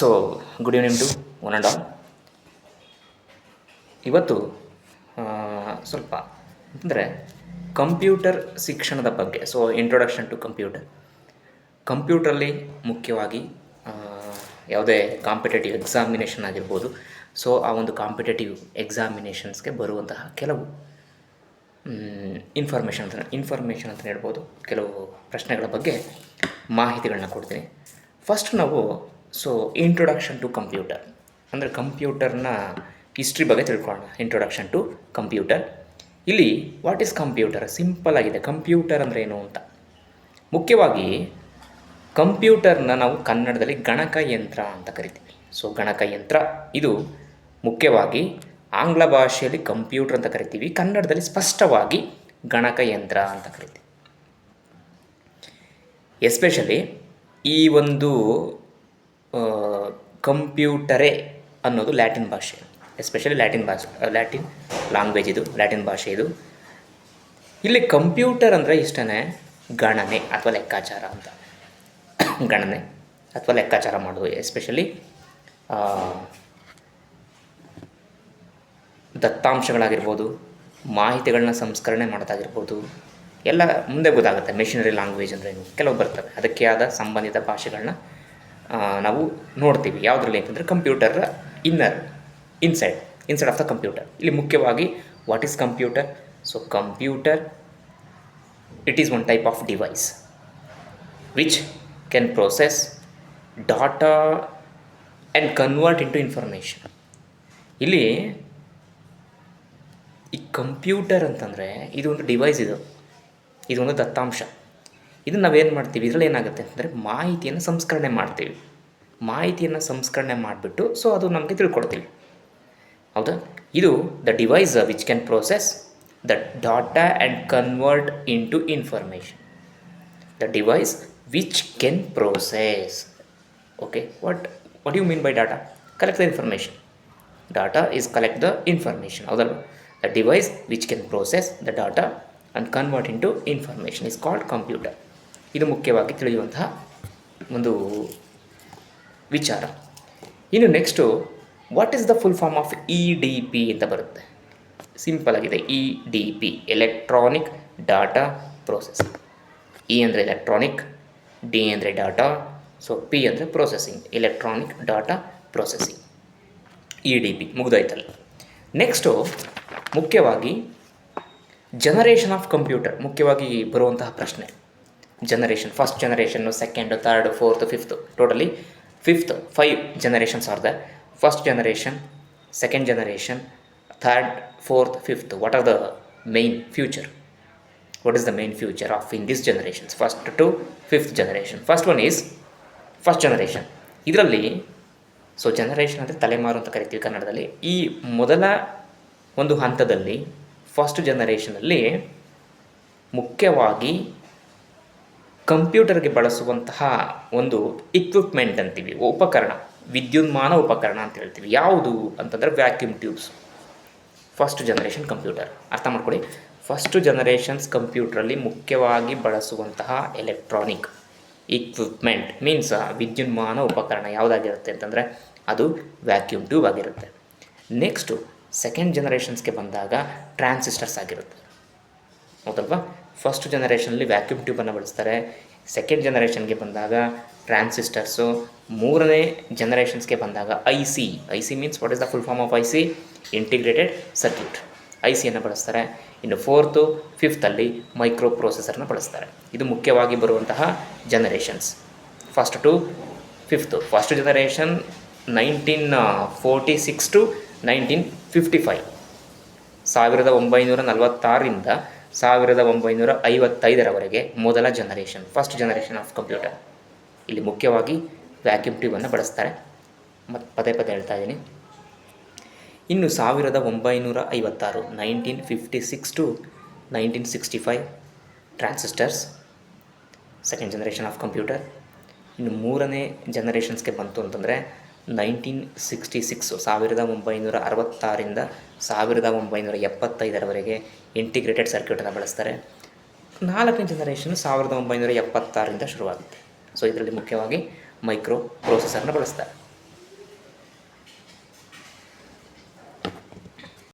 So good evening to one and all. ಇವತ್ತು ಸ್ವಲ್ಪ ಅಂದರೆ ಕಂಪ್ಯೂಟರ್ ಶಿಕ್ಷಣದ ಬಗ್ಗೆ. ಸೊ ಇಂಟ್ರೊಡಕ್ಷನ್ ಟು ಕಂಪ್ಯೂಟ್ರಲ್ಲಿ ಮುಖ್ಯವಾಗಿ ಯಾವುದೇ ಕಾಂಪಿಟೇಟಿವ್ ಎಕ್ಸಾಮಿನೇಷನ್ ಆಗಿರ್ಬೋದು. ಸೊ ಆ ಒಂದು ಕಾಂಪಿಟೇಟಿವ್ ಎಕ್ಸಾಮಿನೇಷನ್ಸ್ಗೆ ಬರುವಂತಹ ಕೆಲವು ಇನ್ಫಾರ್ಮೇಷನ್ ಅಂತ ಹೇಳ್ಬೋದು, ಕೆಲವು ಪ್ರಶ್ನೆಗಳ ಬಗ್ಗೆ ಮಾಹಿತಿಗಳನ್ನ ಕೊಡ್ತೀನಿ. ಫಸ್ಟ್ ನಾವು ಇಂಟ್ರೊಡಕ್ಷನ್ ಟು ಕಂಪ್ಯೂಟರ್ ಅಂದರೆ ಕಂಪ್ಯೂಟರ್ನ ಹಿಸ್ಟ್ರಿ ಬಗ್ಗೆ ತಿಳ್ಕೊಳ್ಳೋಣ. Introduction to computer. ಇಲ್ಲಿ ವಾಟ್ ಈಸ್ ಕಂಪ್ಯೂಟರ್? ಸಿಂಪಲ್ ಆಗಿದೆ. ಕಂಪ್ಯೂಟರ್ ಅಂದರೆ ಏನು ಅಂತ. ಮುಖ್ಯವಾಗಿ ಕಂಪ್ಯೂಟರ್ನ ನಾವು ಕನ್ನಡದಲ್ಲಿ ಗಣಕಯಂತ್ರ ಅಂತ ಕರಿತೀವಿ. ಸೊ ಗಣಕಯಂತ್ರ ಇದು ಮುಖ್ಯವಾಗಿ ಆಂಗ್ಲ ಭಾಷೆಯಲ್ಲಿ ಕಂಪ್ಯೂಟರ್ ಅಂತ ಕರಿತೀವಿ, ಕನ್ನಡದಲ್ಲಿ ಸ್ಪಷ್ಟವಾಗಿ ಗಣಕಯಂತ್ರ ಅಂತ ಕರಿತೀವಿ. ಎಸ್ಪೆಷಲಿ ಈ ಒಂದು ಕಂಪ್ಯೂಟರೇ ಅನ್ನೋದು ಲ್ಯಾಟಿನ್ ಭಾಷೆ, ಎಸ್ಪೆಷಲಿ ಲ್ಯಾಟಿನ್ ಲ್ಯಾಂಗ್ವೇಜ್ ಇದು, ಲ್ಯಾಟಿನ್ ಭಾಷೆ ಇದು. ಇಲ್ಲಿ ಕಂಪ್ಯೂಟರ್ ಅಂದರೆ ಇಷ್ಟೇ ಗಣನೆ ಅಥವಾ ಲೆಕ್ಕಾಚಾರ ಅಂತ. ಗಣನೆ ಅಥವಾ ಲೆಕ್ಕಾಚಾರ ಮಾಡೋದು, ಎಸ್ಪೆಷಲಿ ದತ್ತಾಂಶಗಳಾಗಿರ್ಬೋದು, ಮಾಹಿತಿಗಳನ್ನ ಸಂಸ್ಕರಣೆ ಮಾಡೋದಾಗಿರ್ಬೋದು, ಎಲ್ಲ ಮುಂದೆ ಗೊತ್ತಾಗುತ್ತೆ. ಮೆಷಿನರಿ ಲ್ಯಾಂಗ್ವೇಜ್ ಅಂದರೆ ಕೆಲವು ಬರ್ತವೆ, ಅದಕ್ಕೆ ಆದ ಸಂಬಂಧಿತ ಭಾಷೆಗಳನ್ನ ನಾವು ನೋಡ್ತೀವಿ. ಯಾವುದ್ರಲ್ಲಿ ಅಂತಂದರೆ computer inside of the computer. ಇಲ್ಲಿ ಮುಖ್ಯವಾಗಿ what is computer? So computer it is one type of device which can process data and convert into information. ಇಲ್ಲಿ ಈ ಕಂಪ್ಯೂಟರ್ ಅಂತಂದರೆ ಇದು ಒಂದು ಡಿವೈಸ್, ಇದೊಂದು ದತ್ತಾಂಶ. ಇದನ್ನು ನಾವೇನು ಮಾಡ್ತೀವಿ, ಇದರಲ್ಲಿ ಏನಾಗುತ್ತೆ ಅಂತಂದರೆ ಮಾಹಿತಿಯನ್ನು ಸಂಸ್ಕರಣೆ ಮಾಡ್ತೀವಿ. ಮಾಹಿತಿಯನ್ನು ಸಂಸ್ಕರಣೆ ಮಾಡಿಬಿಟ್ಟು ಸೊ ಅದು ನಮಗೆ ತಿಳ್ಕೊಡ್ತೀವಿ, ಹೌದಾ? ಇದು the device which can process the data and convert into information. The device which can process. Okay, what you mean by data? Collect the information. Data is collect the information, ಹೌದಲ್ವ? The device which can process the data and convert into information is called computer. ಇದು ಮುಖ್ಯವಾಗಿ ತಿಳಿಯುವಂತಹ ಒಂದು ವಿಚಾರ. ಇನ್ನು next what is the full form of EDP ಅಂತ ಬರುತ್ತೆ. Simple ಆಗಿದೆ. EDP electronic data processing. E ಅಂದರೆ ಎಲೆಕ್ಟ್ರಾನಿಕ್, D ಅಂದರೆ ಡಾಟಾ, ಸೊ P ಅಂದರೆ processing, electronic data processing. EDP ಮುಗಿದೋಯ್ತಲ್ಲ. ನೆಕ್ಸ್ಟು ಮುಖ್ಯವಾಗಿ ಜನರೇಷನ್ ಆಫ್ ಕಂಪ್ಯೂಟರ್ ಮುಖ್ಯವಾಗಿ ಬರುವಂತಹ ಪ್ರಶ್ನೆ. Generation, first generation, second, third, fourth, fifth, totally 5 generations are there. First generation, second generation, third, fourth, fifth. What are the main future? What is the main future of in these generations? First to fifth generation. First one is first generation. ಇದರಲ್ಲಿ generation ಅಂದರೆ ತಲೆಮಾರು ಅಂತ ಕರಿತೀವಿ ಕನ್ನಡದಲ್ಲಿ. ಈ ಮೊದಲ ಒಂದು ಹಂತದಲ್ಲಿ ಫಸ್ಟ್ ಜನರೇಷನಲ್ಲಿ ಮುಖ್ಯವಾಗಿ ಕಂಪ್ಯೂಟರ್ಗೆ ಬಳಸುವಂತಹ ಒಂದು ಇಕ್ವಿಪ್ಮೆಂಟ್ ಅಂತೀವಿ, ಉಪಕರಣ, ವಿದ್ಯುನ್ಮಾನ ಉಪಕರಣ ಅಂತ ಹೇಳ್ತೀವಿ. ಯಾವುದು ಅಂತಂದರೆ vacuum tubes. First generation computer ಅರ್ಥ ಮಾಡ್ಕೊಳ್ಳಿ. ಫಸ್ಟ್ ಜನರೇಷನ್ಸ್ ಕಂಪ್ಯೂಟ್ರಲ್ಲಿ ಮುಖ್ಯವಾಗಿ ಬಳಸುವಂತಹ ಎಲೆಕ್ಟ್ರಾನಿಕ್ ಇಕ್ವಿಪ್ಮೆಂಟ್ ಮೀನ್ಸ್ ವಿದ್ಯುನ್ಮಾನ ಉಪಕರಣ ಯಾವುದಾಗಿರುತ್ತೆ ಅಂತಂದರೆ ಅದು ವ್ಯಾಕ್ಯೂಮ್ ಟ್ಯೂಬ್ ಆಗಿರುತ್ತೆ. ನೆಕ್ಸ್ಟು ಸೆಕೆಂಡ್ ಜನರೇಷನ್ಸ್ಗೆ ಬಂದಾಗ ಟ್ರಾನ್ಸಿಸ್ಟರ್ಸ್ ಆಗಿರುತ್ತೆ, ಹೌದಲ್ವಾ? ಫಸ್ಟ್ ಜನರೇಷನಲ್ಲಿ ವ್ಯಾಕ್ಯೂಮ್ ಟ್ಯೂಬನ್ನು ಬಳಸ್ತಾರೆ. ಸೆಕೆಂಡ್ ಜನರೇಷನ್ಗೆ ಬಂದಾಗ ಟ್ರಾನ್ಸಿಸ್ಟರ್ಸು. ಮೂರನೇ ಜನರೇಷನ್ಸ್ಗೆ ಬಂದಾಗ I C means what is the full form of IC? Integrated circuit, ICಯನ್ನು ಬಳಸ್ತಾರೆ. ಇನ್ನು ಫೋರ್ತು, ಫಿಫ್ತಲ್ಲಿ ಮೈಕ್ರೋ ಪ್ರೊಸೆಸರ್ನ ಬಳಸ್ತಾರೆ. ಇದು ಮುಖ್ಯವಾಗಿ ಬರುವಂತಹ generations, first to fifth. First generation 1946 to 1955, 1946ರಿಂದ 1955ರವರೆಗೆ ಮೊದಲ generation, first generation of computer. ಇಲ್ಲಿ ಮುಖ್ಯವಾಗಿ ವ್ಯಾಕ್ಯೂಮ್ ಟ್ಯೂಬನ್ನು ಬಳಸ್ತಾರೆ. ಮತ್ತು ಪದೇ ಹೇಳ್ತಾ ಇದ್ದೀನಿ. ಇನ್ನು 1956, 1956 to 1965 transistors, second generation of computer. ಇನ್ನು ಮೂರನೇ ಜನರೇಷನ್ಸ್ಗೆ ಬಂತು ಅಂತಂದರೆ 1966, 1966ರಿಂದ 1975ರವರೆಗೆ ಇಂಟಿಗ್ರೇಟೆಡ್ ಸರ್ಕ್ಯೂಟನ್ನು ಬಳಸ್ತಾರೆ. ನಾಲ್ಕನೇ ಜನರೇಷನ್ 1976ರಿಂದ ಶುರುವಾಗುತ್ತೆ. ಸೊ ಇದರಲ್ಲಿ ಮುಖ್ಯವಾಗಿ ಮೈಕ್ರೋ ಪ್ರೊಸೆಸರ್ನ ಬಳಸ್ತಾರೆ.